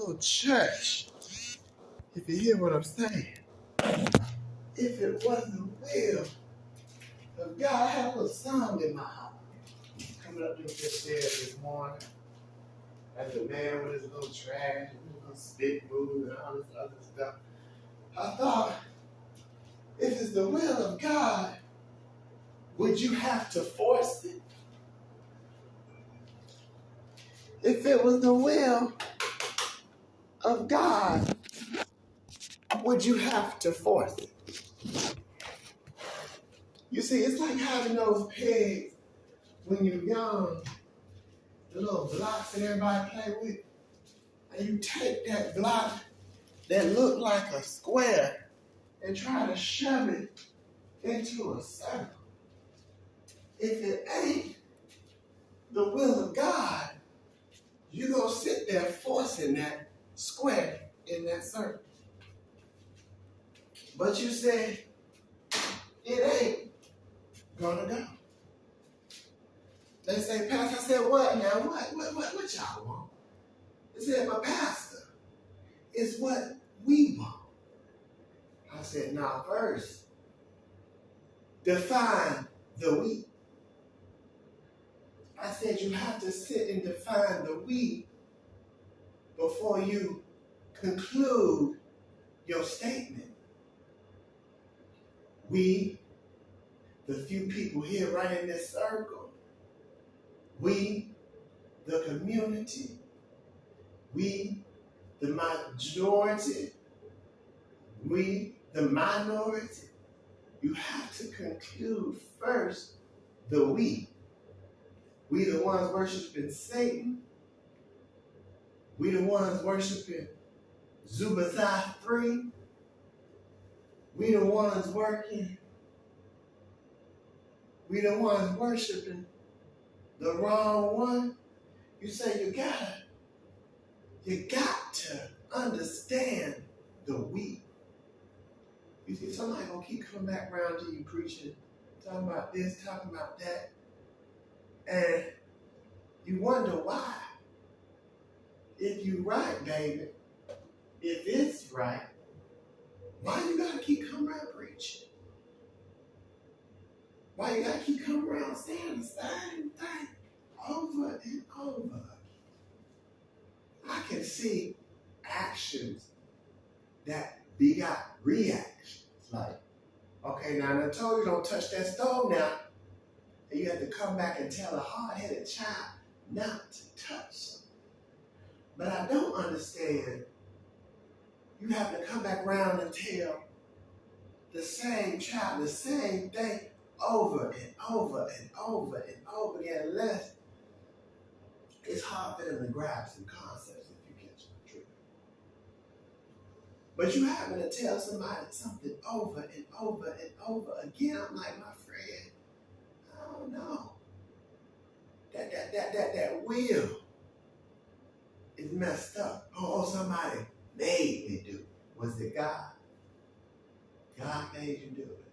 Oh, church, if you hear what I'm saying, if it wasn't the will of God, I have a song in my heart. Coming up the stairs this morning, as a man with his little trash, and his little spit moves and all this other stuff, I thought, if it's the will of God, would you have to force it? If it was the will of God, would you have to force it? You see, it's like having those pigs when you're young, the little blocks that everybody play with, and you take that block that look like a square and try to shove it into a circle. If it ain't the will of God, you're going to sit there forcing that square in that circle. But you said, it ain't going to go. They say, Pastor, I said, what now? What y'all want? They said, but Pastor, it's what we want. I said, now first, define the we. I said, you have to sit and define the we before you conclude your statement. We, the few people here right in this circle, we, the community, we, the majority, we, the minority, you have to conclude first the we. We the ones worshiping Satan. We the ones worshiping Zubazah 3. We the ones working. We the ones worshiping the wrong one. You say you got to understand the we. You see, somebody gonna keep coming back around to you preaching, talking about this, talking about that, and you wonder why. If you right, David, if it's right, why you gotta keep coming around preaching? Why you gotta keep coming around saying the same thing over and over? I can see actions that begot reactions. Like, okay, now I told you don't touch that stove now. And you have to come back and tell a hard-headed child not to touch something. But I don't understand. You have to come back around and tell the same child the same thing over and over and over and over again, unless it's hard for them to grab some concepts if you catch my drift. But you having to tell somebody something over and over and over again. I'm like, my friend, I don't know. That will is messed up. Oh, somebody made me do it. Was it God? God made you do it.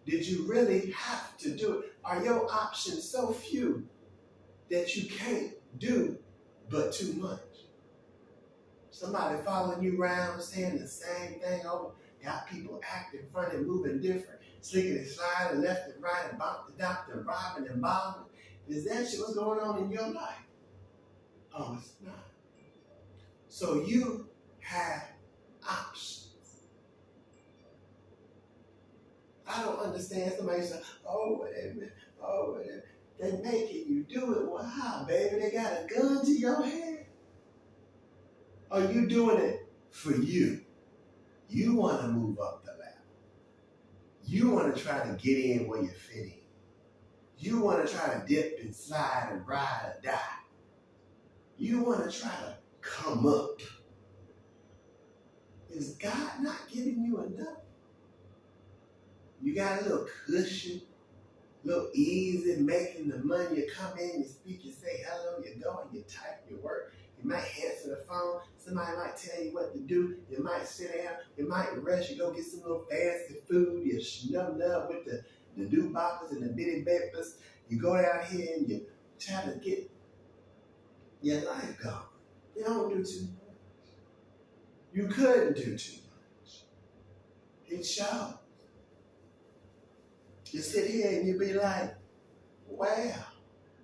Did you really have to do it? Are your options so few that you can't do but too much? Somebody following you around saying the same thing over. Got people acting funny, moving different, slicking and sliding left and right, about the doctor, robbing and bombing. Is that shit what's going on in your life? Oh, it's not. So you have options. I don't understand somebody say, oh, whatever, oh, whatever. They making you do it. Well, how, baby? They got a gun to your head? Are you doing it for you? You want to move up the ladder. You want to try to get in where you fit in. You want to try to dip and slide and ride or die. You want to try to come up. Is God not giving you enough? You got a little cushion, a little easy making the money. You come in, you speak, you say hello, you go and you type, you work. You might answer the phone. Somebody might tell you what to do. You might sit down. You might rest. You go get some little fancy food. You snuggle up with the do-boppers and the bitty bappers. You go down here and you try to get your life going. You don't do too much. You couldn't do too much. It shows. You sit here and you be like, wow,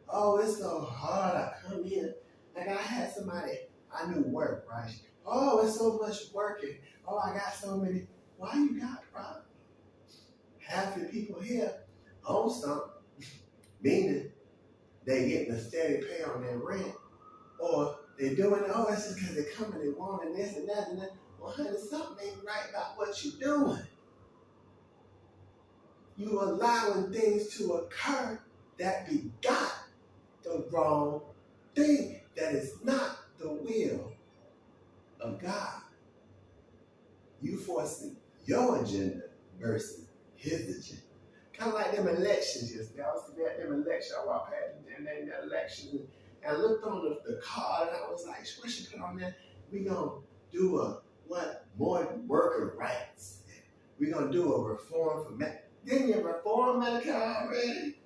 oh, it's so hard. I come in. Like I had somebody I knew work, right? Oh, it's so much working. Oh, I got so many. Why you got problems? Half the people here own something, meaning they getting a steady pay on their rent, or they're doing it, oh, it's just because they're coming, they wanting this and that and that. Well, honey, something ain't right about what you're doing. You allowing things to occur that begot the wrong thing. That is not the will of God. You forcing your agenda versus his agenda. Kind of like them elections yesterday. I was at them elections. I walked past them in that election and I looked on the card and I was like, what she put on there? We gonna do more worker rights. We gonna do a reform for Didn't you reform Medicare already?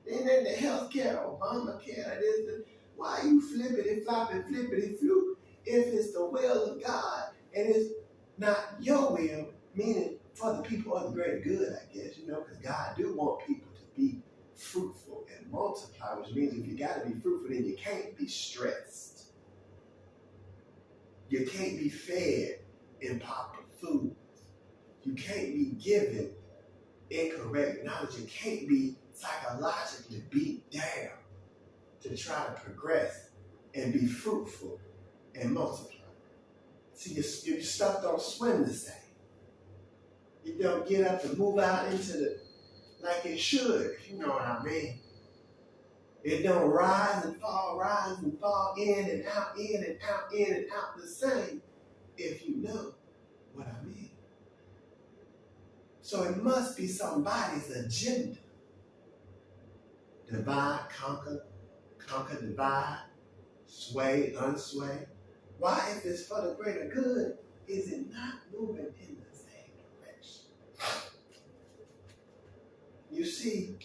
Then the health care, Obamacare, why you flippity flopping, flippity flip if it's the will of God and it's not your will, meaning for the people of the great good, I guess, because God do want people to be fruitful and multiply, which means if you got to be fruitful, then you can't be stressed. You can't be fed improper food. You can't be given incorrect knowledge. You can't be psychologically beat down to try to progress and be fruitful and multiply. See, your stuff don't swim the same. You don't get up and move out into like it should, if you know what I mean. It don't rise and fall, in and out, in and out, in and out the same, if you know what I mean. So it must be somebody's agenda. Divide, conquer, divide, sway, unsway. Why, if it's for the greater good, is it not moving in the same direction? You see,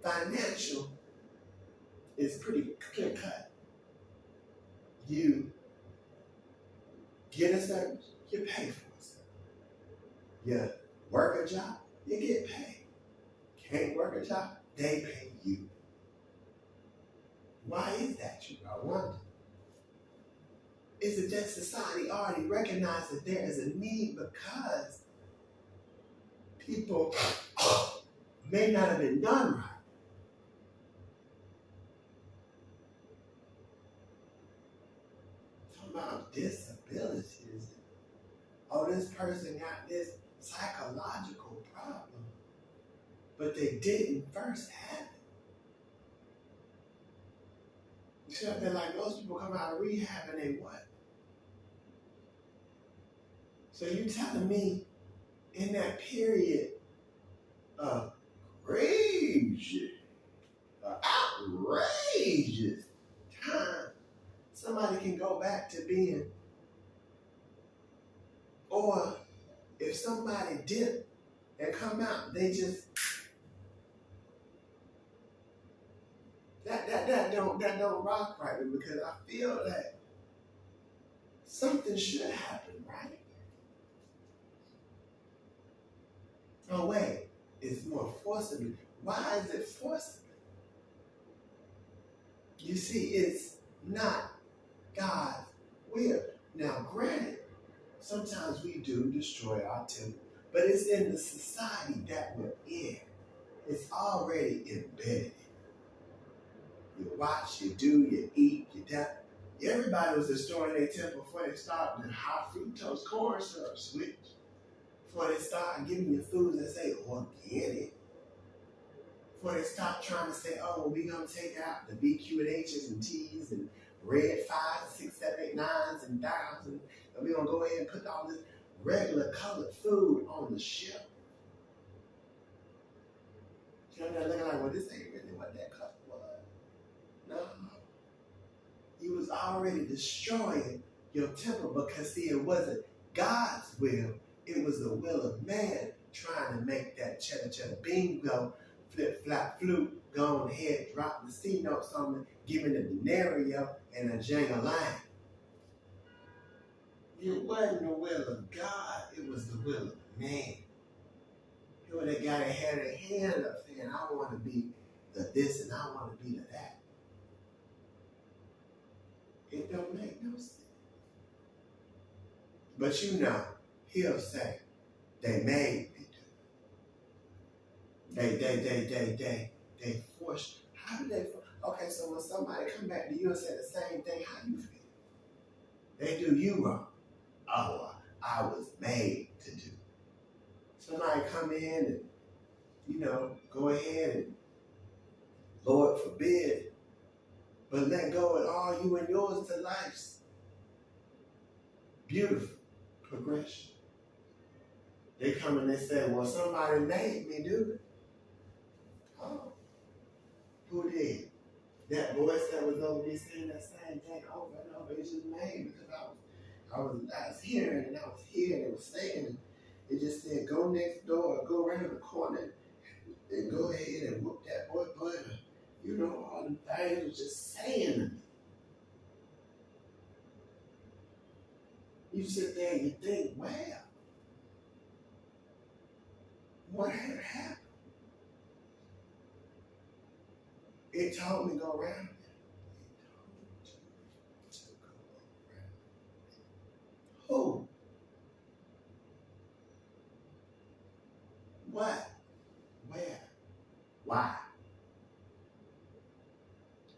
financial is pretty clear cut. You get a service, you pay for it. You work a job, you get paid. Can't work a job, they pay you. Why is that, I wonder? Is it that society already recognized that there is a need because people may not have been done right? Talking about disabilities. Oh, this person got this psychological problem, but they didn't first have it. You see, they're like most people come out of rehab and they what? So you telling me in that period of outrageous time, somebody can go back to being, or if somebody dip and come out, they just that don't rock right, because I feel that something should happen, right? Oh wait, it's more forcibly. Why is it forcibly? You see, it's not God's will. Now, granted, sometimes we do destroy our temple, but it's in the society that we're in. It's already embedded. You watch, you do, you eat, you die. Everybody was destroying their temple before they started the high fructose corn syrup switch. Before they start giving you foods that say organic. Before they stop trying to say, oh, we're going to take out the BQ and H's and T's and red 5s, 6, 7, 8, 9s and 1000s, and we're going to go ahead and put all this regular colored food on the shelf. You know, they're looking like, well, this ain't really what that color was. No. You was already destroying your temple because, see, it wasn't God's will. It was the will of man trying to make that cheddar bingo, flip, flop, flute, go on ahead, drop the C notes on me, giving a denario and a jangle line. It wasn't the will of God, it was the will of man. You know, they got a head of hand up saying, I want to be the this and I want to be the that. It don't make no sense. But you know, he'll say, they made me do it. They forced. How do they force? Okay, so when somebody come back to you and say the same thing, how you feel? They do you wrong. Oh, I was made to do. Somebody come in and, go ahead and, Lord forbid, but let go of all you and yours to life's beautiful progression. They come and they say, well, somebody made me do it. Oh, who did? That voice that was over there saying that same thing over and over, it just made me because I was hearing and I was hearing and it was saying and it just said go next door, go around the corner and go ahead and whoop that boy butt. All the things was just saying to me. You sit there and you think, wow, what had happened? It told me go around. Who? What? Where? Why?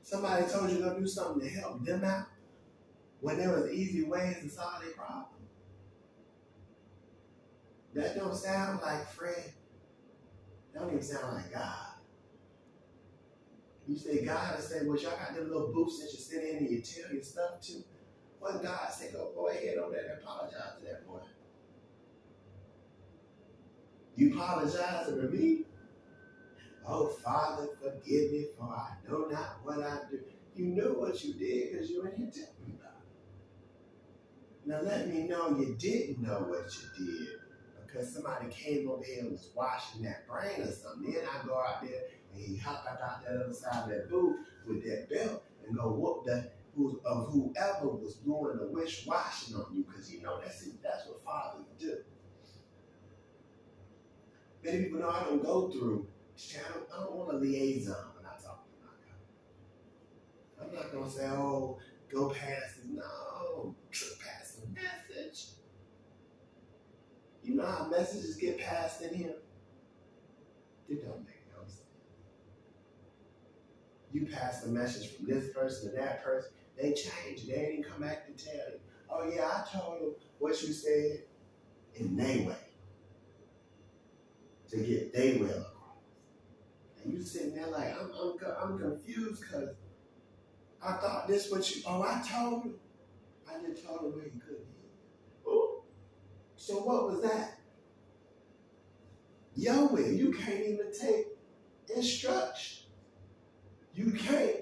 Somebody told you to go do something to help them out when there was easy ways to solve their problem. That don't sound like Fred. That don't even sound like God. You say God and say, well, y'all got them little booths that you sit in and you tell your stuff to. What God say, go ahead over there and apologize to that boy. You apologizing to me? Oh, Father, forgive me, for I know not what I do. You knew what you did because you were in here telling me about it. Now let me know you didn't know what you did because somebody came over here and was washing that brain or something. Then I go out there and he hop out that other side of that booth with that belt and go whoop whoever was doing the wish washing on you because that's what fathers do. Many people know I don't go through. I don't want a liaison when I talk to my God. I'm not going to say, oh, go past it. No, pass the message. You know how messages get passed in here? It don't make no sense. You pass the message from this person to that person, they change. They ain't come back to tell you. Oh, yeah, I told them what you said in their way to get their will across. And you sitting there like, I'm confused because I thought this what you, I told him. I just told him where he couldn't hear. Oh. So what was that? Your way. You can't even take instruction. You can't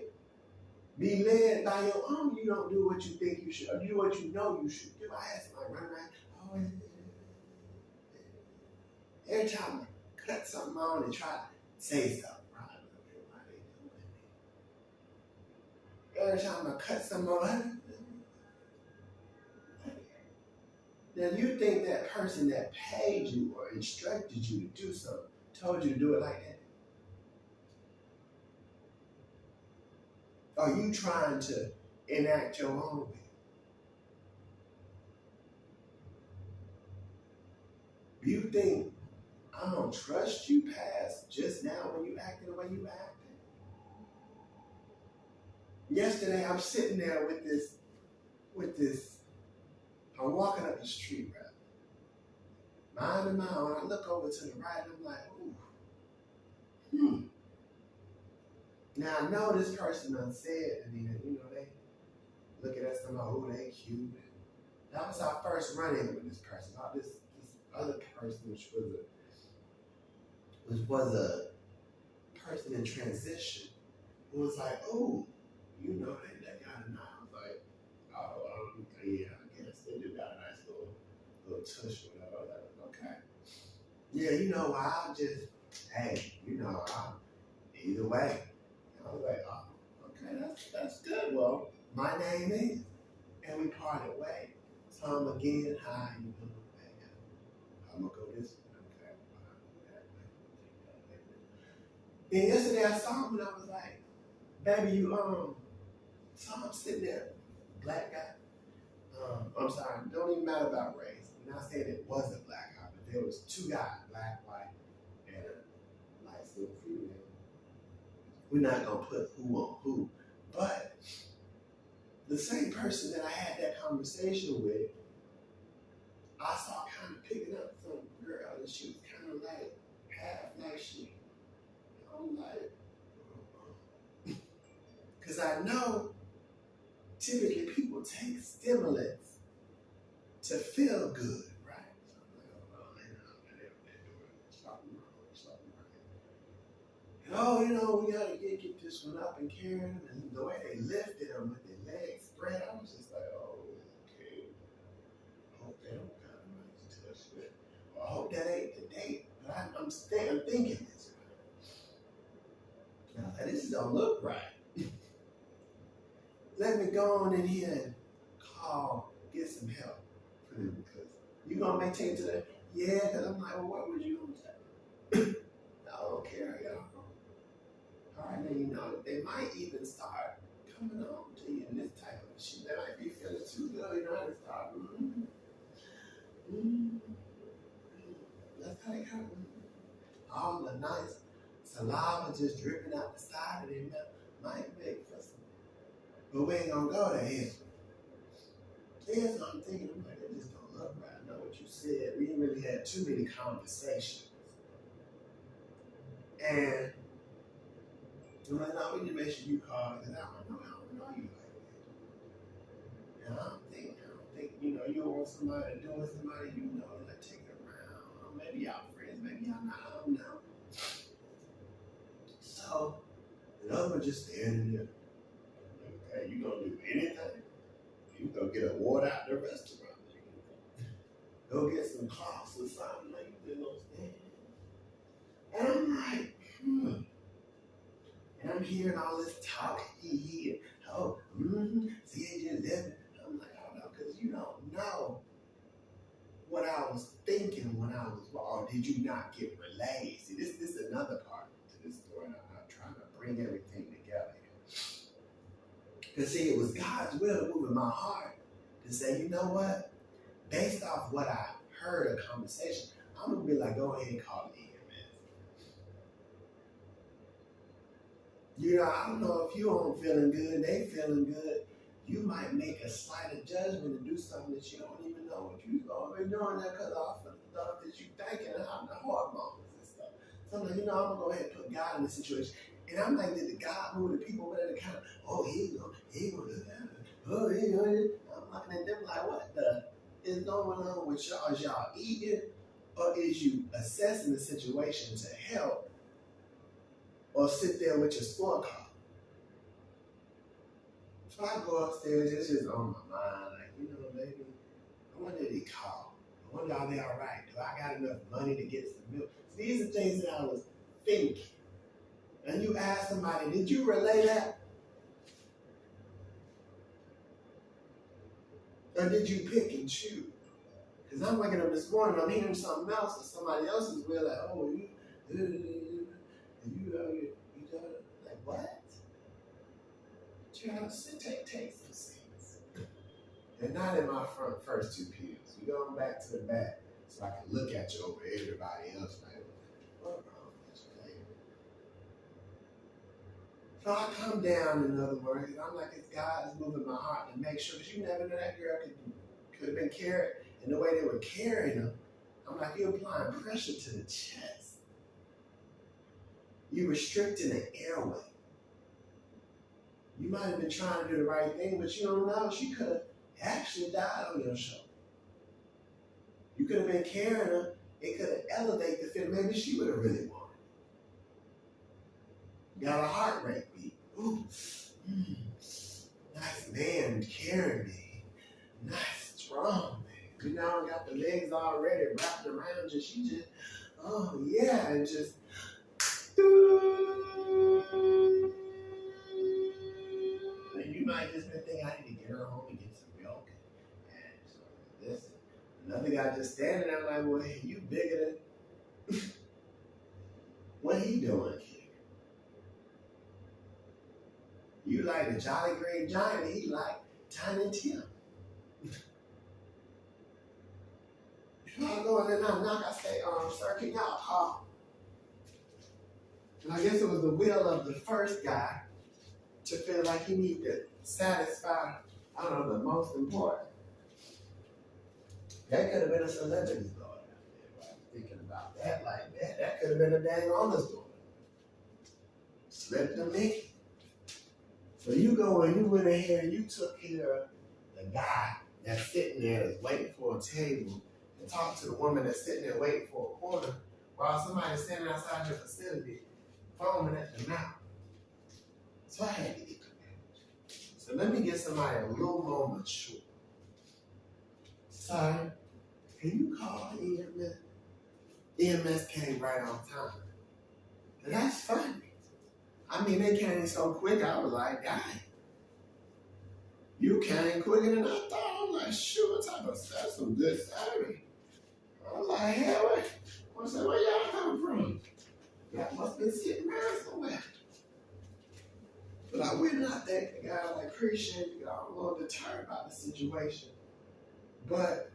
be led by your own. You don't do what you think you should, or do what you know you should do. I had somebody run around. Every time I cut something on and try to say something. Every time I cut something on, now you think that person that paid you or instructed you to do something told you to do it like that? Are you trying to enact your own way? You think I'm gonna trust you past just now when you acting the way you acting? Yesterday I'm sitting there with this. I'm walking up the street, right? Minding my own. I look over to the right and I'm like, ooh. Now I know this person done said, they looking at somebody, oh, they cute. That was our first run-in with this person. This other person, which was a person in transition, who was like, oh, they got a nice. I was like, oh, yeah, I guess they do got a nice little tush or whatever. I was like, okay. Yeah, I'll just, hey, either way. I was like, oh, okay, that's good. Well, my name is. And we parted ways. So Again, hi, you doing? I'm gonna go this way. Okay. Then yesterday I saw him and I was like, baby, you saw him sitting there, black guy. I'm sorry, don't even matter about race. I'm not saying it was a black guy, but there was two guys, black, white, and a light skinned female. We're not gonna put who on who, but the same person that I had that conversation with, I saw kind of picking up some girl, and she was kind of like half like she. I'm like, because I know typically people take stimulants to feel good, right? So I'm like, oh, they're doing something wrong, something right. And oh, we gotta get this one up and carry them, and the way they lifted them with their legs spread, I was just like, oh, okay. I hope they don't kind of touch it. Or I hope that ain't the date. But I'm thinking this. Now, this don't look right. Let me go on in here and get some help for them because you gonna maintain to that. Yeah, because I'm like, well, what would you gonna say? I don't care, y'all. All right, now they might even start coming on to you in this type of shit. They might be feeling too good, and start. That's how they come. All the nice saliva just dripping out the side of their mouth might make for some. But we ain't gonna go there. Here's what I'm thinking. I'm like, it just don't look right. I know what you said. We didn't really have too many conversations. And I'm like, no, we need to make sure you call because I don't know you like that. And I don't think, you don't want somebody doing somebody like take it around. Or maybe y'all friends, maybe y'all not, I don't know. So, the other one just standing there. Okay, you gonna do anything? You gonna get a water out the restaurant. Go get some cloths or something like you know what I'm saying? And I'm like, And I'm hearing all this talk, see, CJ living. I'm like, hold on, because you don't know what I was thinking when I was, or did you not get relayed? See, this is another part to this story. I'm trying to bring everything together. Because see, it was God's will to move in my heart to say, you know what? Based off what I heard a conversation, I'm going to be like, go ahead and call it in, man. I don't know if you aren't feeling good, they feeling good. You might make a slight judgment and do something that you don't even know what you're already doing that because off of the stuff that you thinking and how the hormones and stuff. So I'm like, I'm going to go ahead and put God in the situation. And I'm like, did the God move the people over there to kind of, oh, he gonna do that. Oh, he gonna do that. I'm looking at them like, what the is going on with y'all? Is y'all eating or is you assessing the situation to help or sit there with your scorecard? So I go upstairs, it's just on my mind, like, maybe, I wonder if he called. I wonder are they all right? Do I got enough money to get some milk? So these are things that I was thinking. And you ask somebody, did you relay that? Or did you pick and choose? Because I'm waking up this morning, I'm hearing something else, and somebody else is real like, oh, like, what? Take some seats. They're not in my first two pews. We're going back to the back so I can look at you over everybody else. Like, what wrong with you, lady? So I come down, in other words, and I'm like, it's God's moving my heart to make sure, because you never know that girl could have been carried, and the way they were carrying her, I'm like, you're applying pressure to the chest. You're restricting the airway. You might have been trying to do the right thing, but you don't know. She could have actually died on your shoulder. You could have been carrying her. It could have elevated the feeling. Maybe she would have really wanted it. Got a heart rate beat. Ooh, nice man carrying me. Nice, strong man. You know, got the legs already wrapped around you. She just, oh yeah, and just. And you might just been thinking, I need to get her home and get some milk. And so guy just standing there like, well, you bigger than what he doing here? You like the Jolly Green Giant, he like Tiny Tim. I go in there and I knock, I say, sir, can y'all call? And I guess it was the will of the first guy to feel like he needed to satisfy, I don't know, the most important. That could have been a celebrity's daughter. Thinking about that like that. That could have been a dang honest daughter. Slipped to me. So you go and you went in here and you took care of the guy that's sitting there that's waiting for a table and talk to the woman that's sitting there waiting for a corner while somebody's standing outside your facility foaming at the mouth. So I had to get to that. So let me get somebody a little more mature. Sorry, can you call EMS? EMS came right on time. And that's funny. I mean, they came so quick, I was like, dang. You came quicker than I thought. I was like, shoot, what type of stuff? Some good service. I was like, hell, where y'all come from? Y'all must have been sitting around somewhere. But I went and I thanked the guy, I appreciate you. I'm a little deterred about the situation. But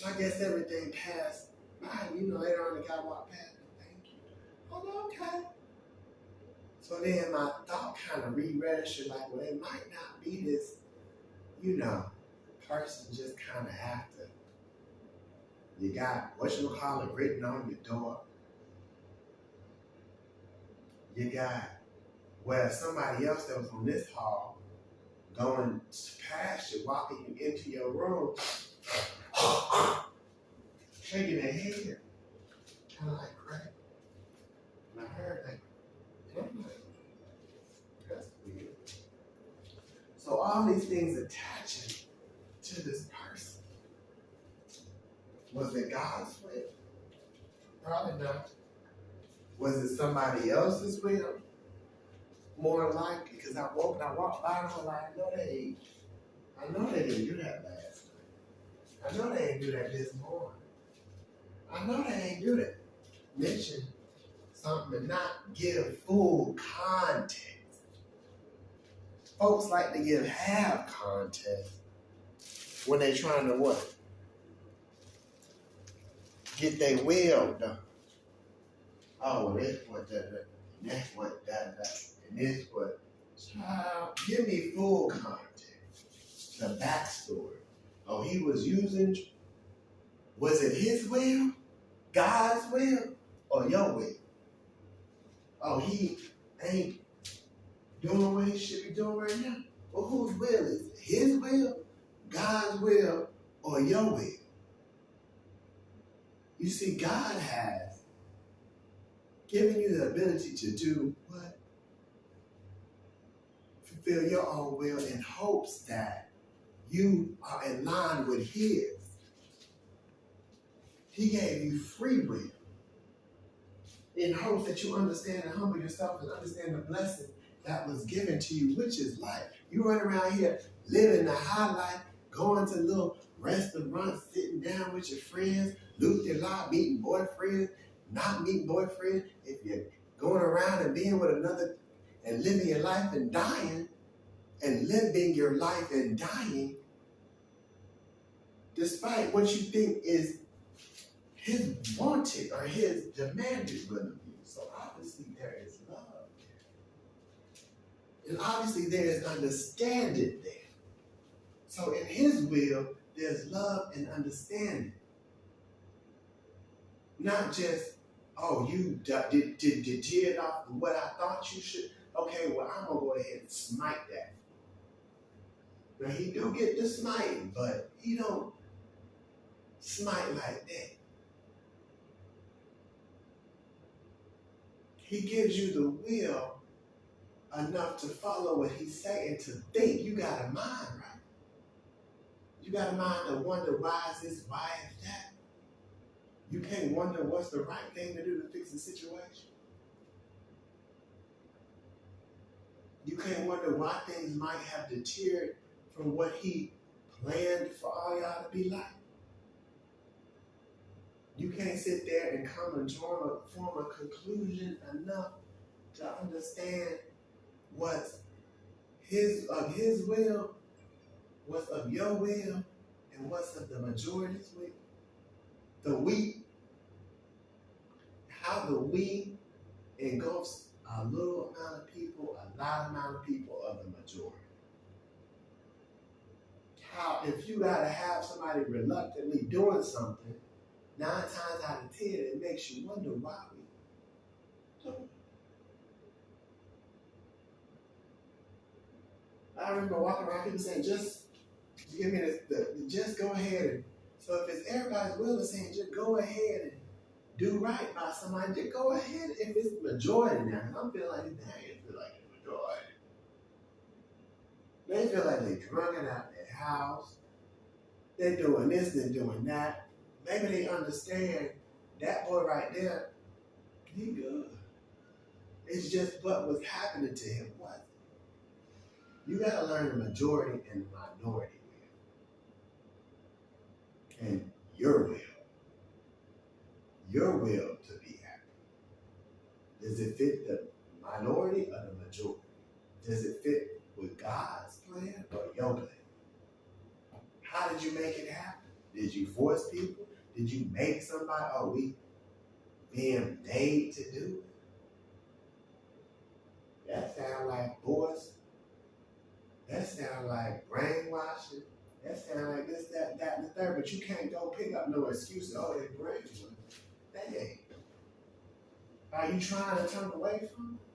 I guess everything passed by. You know, later on the guy walked past me. Thank you. Oh, okay. So then my thought kind of re-registered like, well, it might not be this, you know, person just kind of after. You got whatchamacallit written on your door. You got, well, somebody else that was on this hall going past you, walking you into your room, shaking their head, kind of like crack. And I heard that. And I'm like, that's weird. So all these things attaching to this person. Was it God's will? Probably not. Was it somebody else's will? More likely, because I walked by and I was like, I know they didn't do that last night. I know they didn't do that this morning. I know they ain't do that. Mention something and not give full context. Folks like to give half context when they're trying to what? Get their will done. Oh, well, this what that, and that's what that, and this what. Child, give me full context. The backstory. Oh, he was using, was it his will? God's will? Or your will? Oh, he ain't doing what he should be doing right now? Well, whose will is it? His will? God's will? Or your will? You see, God has given you the ability to do what? Fulfill your own will in hopes that you are in line with his. He gave you free will in hopes that you understand and humble yourself and understand the blessing that was given to you, which is life. You run around here living the high life, going to little restaurants, sitting down with your friends, loot your lot, meeting boyfriends, not meeting boyfriends. If you're going around and being with another and living your life and dying, and living your life and dying, despite what you think is his wanted or his demanded will of you. So obviously there is love there. And obviously there is understanding there. So in his will, there's love and understanding. Not just, oh, you did it off of what I thought you should. Okay, well, I'm going to go ahead and smite that. Now, he do get the smiting, but he don't smite like that. He gives you the will enough to follow what he's saying, to think. You got a mind, right? You got a mind to wonder why is this, why is that? You can't wonder what's the right thing to do to fix the situation. You can't wonder why things might have deteriorated from what he planned for all y'all to be like. You can't sit there and come and form a conclusion enough to understand what's of his will, what's of your will, and what's of the majority's will. The we, how the we engulfs a little amount of people, a lot amount of people of the majority. How if you gotta have somebody reluctantly doing something, 9 times out of 10, it makes you wonder why we do it. I remember walking around people saying, just give me just go ahead and, so if it's everybody's will is saying, just go ahead and do right by somebody, just go ahead if it's majority now. I'm feeling like, dang, it feel like it's majority. They feel like they're drunk out their house. They're doing this, they're doing that. Maybe they understand that boy right there, he good. It's just what was happening to him wasn't. You got to learn the majority and the minority will. And your will. Your will to be happy. Does it fit the minority or the majority? Does it fit with God's plan or your plan? How did you make it happen? Did you force people? Did you make somebody? Are we being made to do it? That sounds like force. That sounds like brainwashing. That sounds like this, that, and the third. But you can't go pick up no excuses. Oh, they brainwashing. Dang. Are you trying to turn away from it?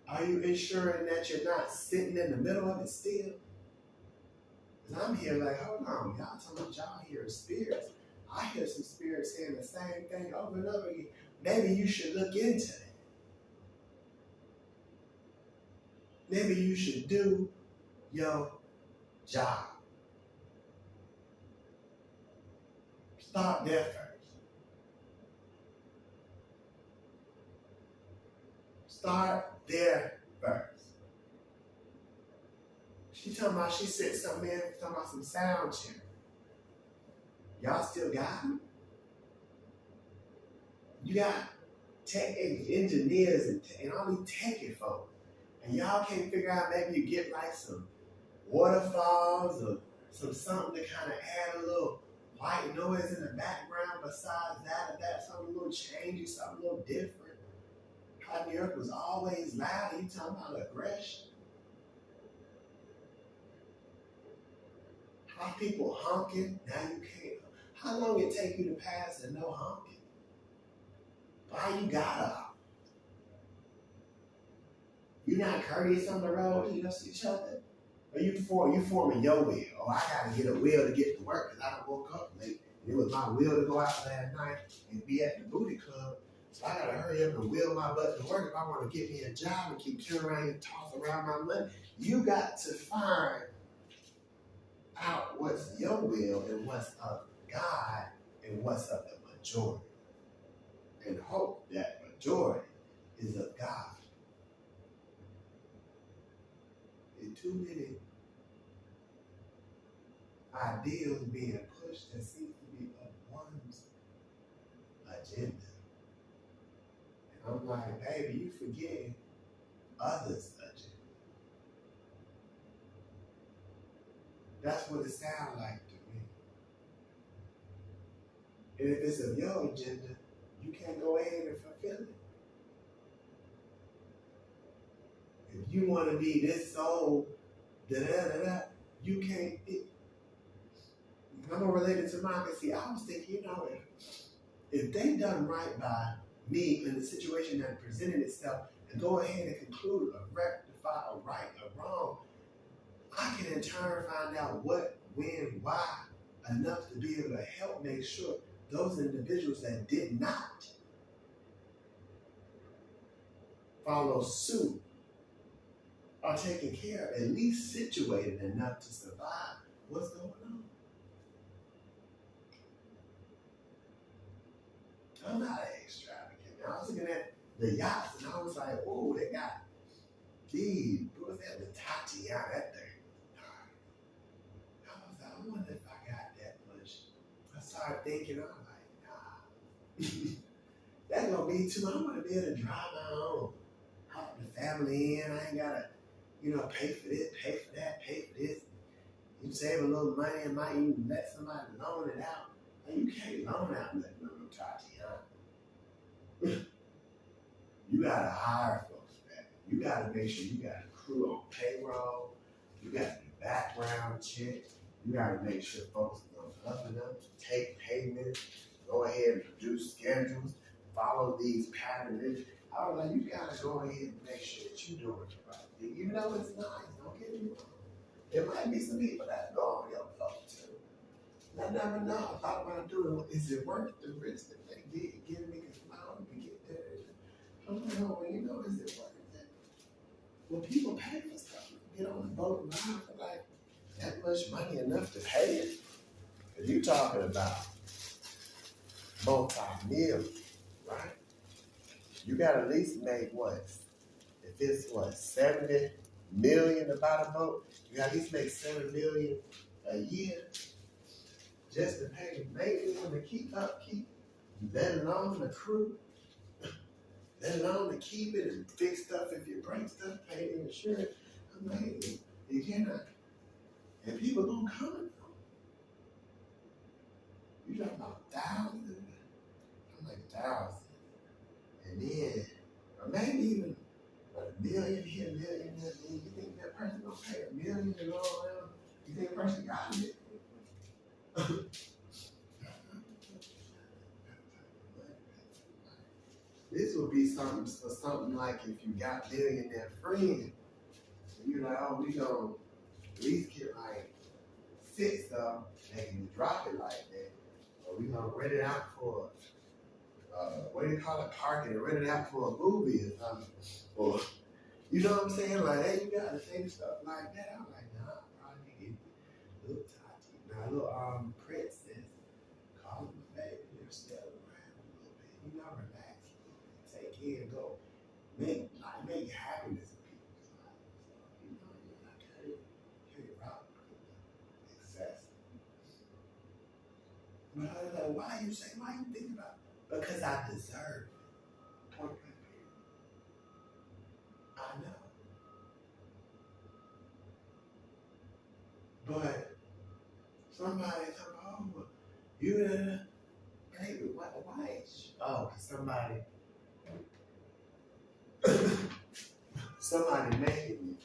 Are you ensuring that you're not sitting in the middle of it still? Because I'm here like, hold on, y'all talking about y'all hear spirits. I hear some spirits saying the same thing over and over again. Maybe you should look into it. Maybe you should do your job. Start there first. Start there first. She talking about she sent something in, talking about some sound check. Y'all still got them? You got tech engineers and all these techie folks. And y'all can't figure out, maybe you get like some waterfalls or something to kind of add a little white noise in the background besides that, or that, something a little changey, something a little different. How New York was always loud, and you talking about aggression. How people honking, now you can't. How long it take you to pass and no honking? Why you gotta? You not courteous on the road, you don't see each other? Or you forming your will. Oh, I gotta get a will to get to work because I done woke up late. And it was my will to go out last night and be at the booty club. So I gotta hurry up and will my butt to work if I want to get me a job and keep turning around and toss around my money. You got to find out what's your will and what's of God and what's of the majority. And hope that majority is of God. And too many ideals being pushed that seems to be of one's agenda. And I'm like, baby, you forgetting others' agenda. That's what it sounds like to me. And if it's of your agenda, you can't go ahead and fulfill it. If you want to be this soul, you can't. I'm gonna relate it to mine. See, I was thinking, if they done right by me in the situation that presented itself, and go ahead and conclude or rectify a right or wrong, I can in turn find out what, when, why, enough to be able to help make sure those individuals that did not follow suit are taken care of, at least situated enough to survive what's going on. I'm not extravagant. I was looking at the yachts and I was like, oh, they got these, what was that, the Tatiana, that thing. I was like, I wonder if I got that much. I started thinking, I'm like, That's gonna be too. I want to be able to drive my own, help the family in. I ain't gotta, pay for this, pay for that, pay for this. You save a little money and might even let somebody loan it out. Like, you can't loan out nothing on Tatiana. You gotta hire folks, man. You gotta make sure you got a crew on payroll. You gotta do background checks. You gotta make sure folks are up and up, take payments, go ahead and produce schedules, follow these patterns. I was like, you gotta go ahead and make sure that you're doing it right. Even though it's nice, don't get me wrong. There might be some people that go on your phone too. I never know. I thought about doing it. Is it worth the risk that they did giving me? Because I don't even get there. I don't know. Is it worth it? When people pay for stuff, get on the boat and ride for like that much money enough to pay it. Because you talking about multi-million, right? You got to at least make what? If it's 70 million to buy the boat, you got to at least make 7 million a year just to pay maintenance and to keep upkeep, let alone the crew, let alone to keep it and fix stuff if you break stuff, pay the insurance. I'm like, you cannot. And people gonna come. You talking about thousands? I'm like 1,000. And then, or maybe even a million here, a million there. You think that person gonna pay $1 million to go around? You think the person got it? This would be something for something like if you got billionaire friends. You're like, oh, we gonna at least get like 6 of them, they can drop it like that. Or we gonna rent it out for what do you call it, parking, and rent it out for a movie or something. Or you know what I'm saying? Like, hey, you gotta think stuff like that. I'm like, nah, probably get little Tati. Now little princess, call him a baby, they're still around a little bit. Relax a little bit. Take care and go. Make happiness in people's lives. So, you're not carry around excess. But I was like, why you think about it? Because I deserve it. Point blank period. I know. But somebody come over, you baby, why? Oh, somebody making you.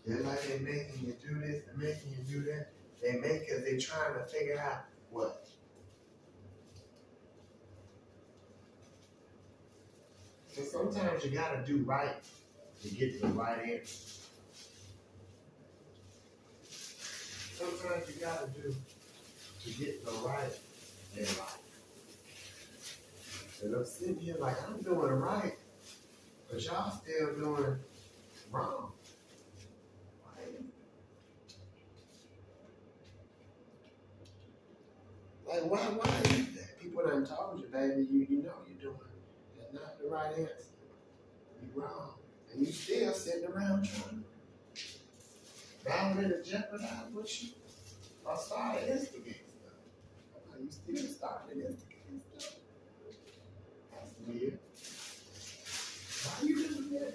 They're like they're making you do this, they're making you do that. They make it, they're trying to figure out what. So sometimes you gotta do right to get the right answer. Sometimes you gotta do to get the right in life. And I'm sitting here like I'm doing right, but y'all still doing wrong. Like why is that? People done told you, baby, you know you're doing that's not the right answer. You're wrong. And you still sitting around trying to validate or jeopardize what you or start to instigate stuff. You still starting to instigate stuff. That's weird. Why you doing that?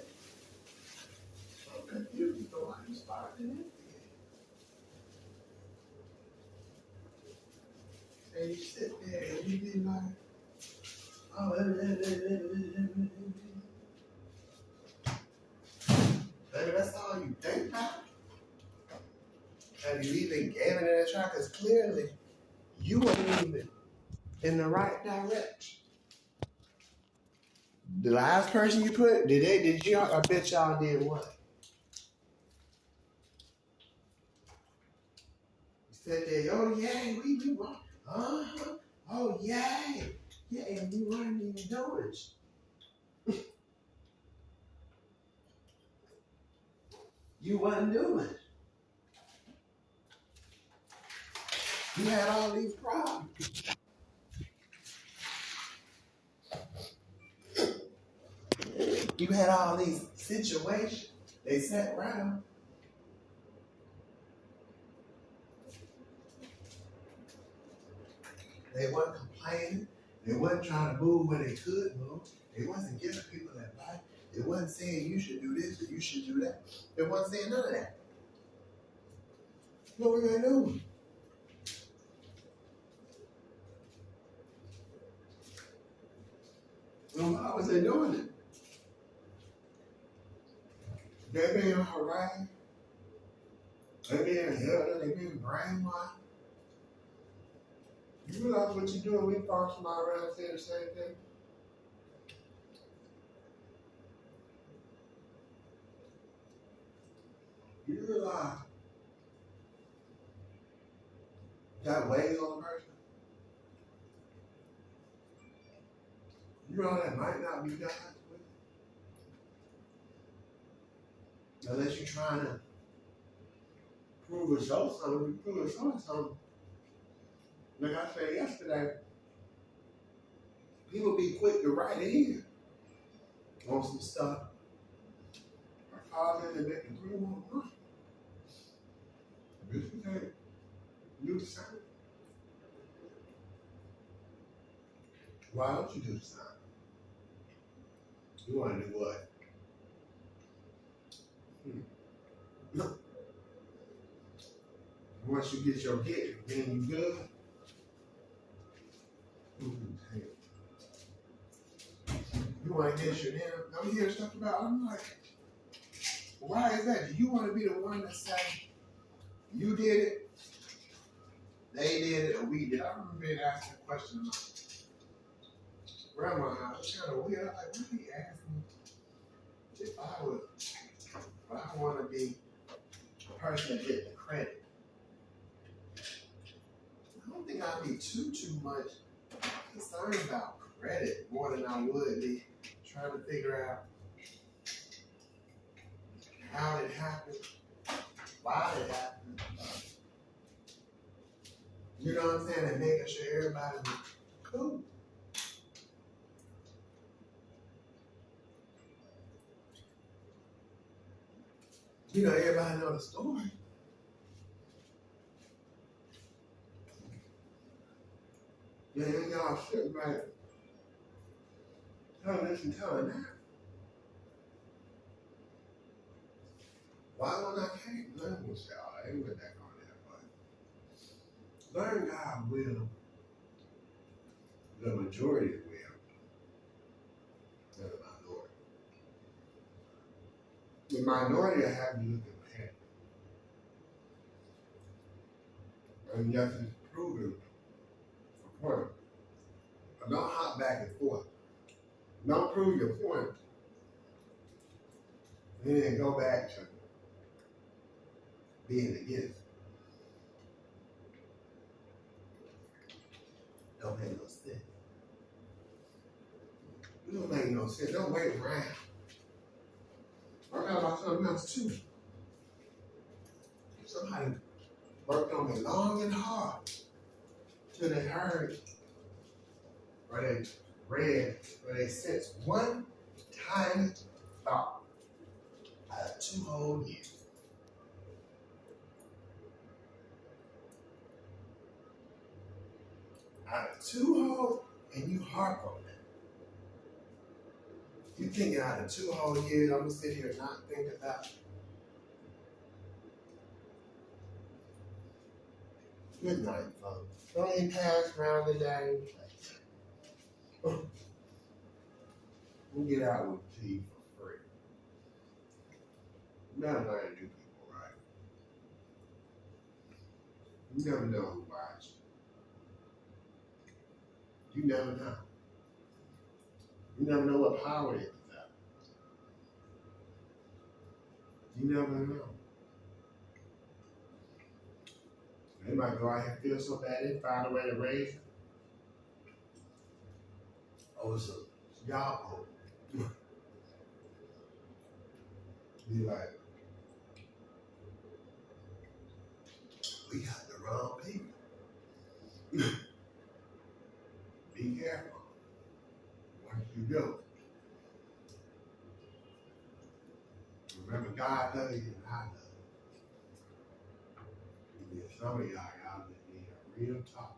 I'm confused on why you started to instigate. And you sit there and you be like, oh, baby, that's all you think about? Have you even given it a try? Because clearly, you weren't even in the right direction. The last person you put, did you? I bet y'all did what? You said that, oh, yay, we won. Uh-huh. Oh, yay. Yeah, and we weren't even doing it. You wasn't doing it. You had all these problems. You had all these situations. They sat around. They weren't complaining. complaining. They wasn't trying to move where they could move. They wasn't giving people advice. They wasn't saying you should do this or you should do that. They wasn't saying none of that. What were they doing? Well, why was they doing it? They being harassed. They being held. They being brainwashed. You realize what you're doing? We folks from around saying the same thing. You realize that weighs on a person? You know that might not be God's will. Unless you're trying to prove or show something, you prove or show something. Like I said yesterday, people be quick to write in on some stuff. Or call in and make it 311. Bitch, you can't do the same. Why don't you do the same? You want to do what? Once you get your get, then you good. You want to get your damn. I'm hearing stuff about. I'm like, why is that? Do you want to be the one that say you did it, they did it, or we did? I remember being asked that question. Grandma, it's kind of weird. I was like, why did he ask me if I want to be the person that get the credit? I don't think I'd be too much concerned about credit more than I would be trying to figure out how it happened, why it happened. You know what I'm saying? And making sure everybody's cool. You know, everybody know the story. Man, y'all sitting back. Y'all listen to her now. Why don't I can't learn with y'all? I ain't with that on there, but learn God will, the majority will, than the minority. The minority will have you looking ahead. And yes, it's proven a point. But don't hop back and forth. Don't prove your point. And then go back to being against. Don't make no sense. It don't make no sense. Don't wait around. I got about something else too. Somebody worked on me long and hard till they heard or they read or they sensed one tiny thought out of 2 whole years. Out of 2 whole, and you harp on that. You thinking out of 2 whole years, I'm gonna sit here and not think about it. Good night, folks. Don't even pass around today. We'll get out with tea for free. You never know how to do people right. You never know who watches. You never know. You never know what power it is out. You never know. They might go out here and feel so bad they find a way to raise it. Oh, it's y'all. Be like, we got the wrong people. Be careful what you do. Remember, God loves you and I love you. And some of y'all just need a real talk.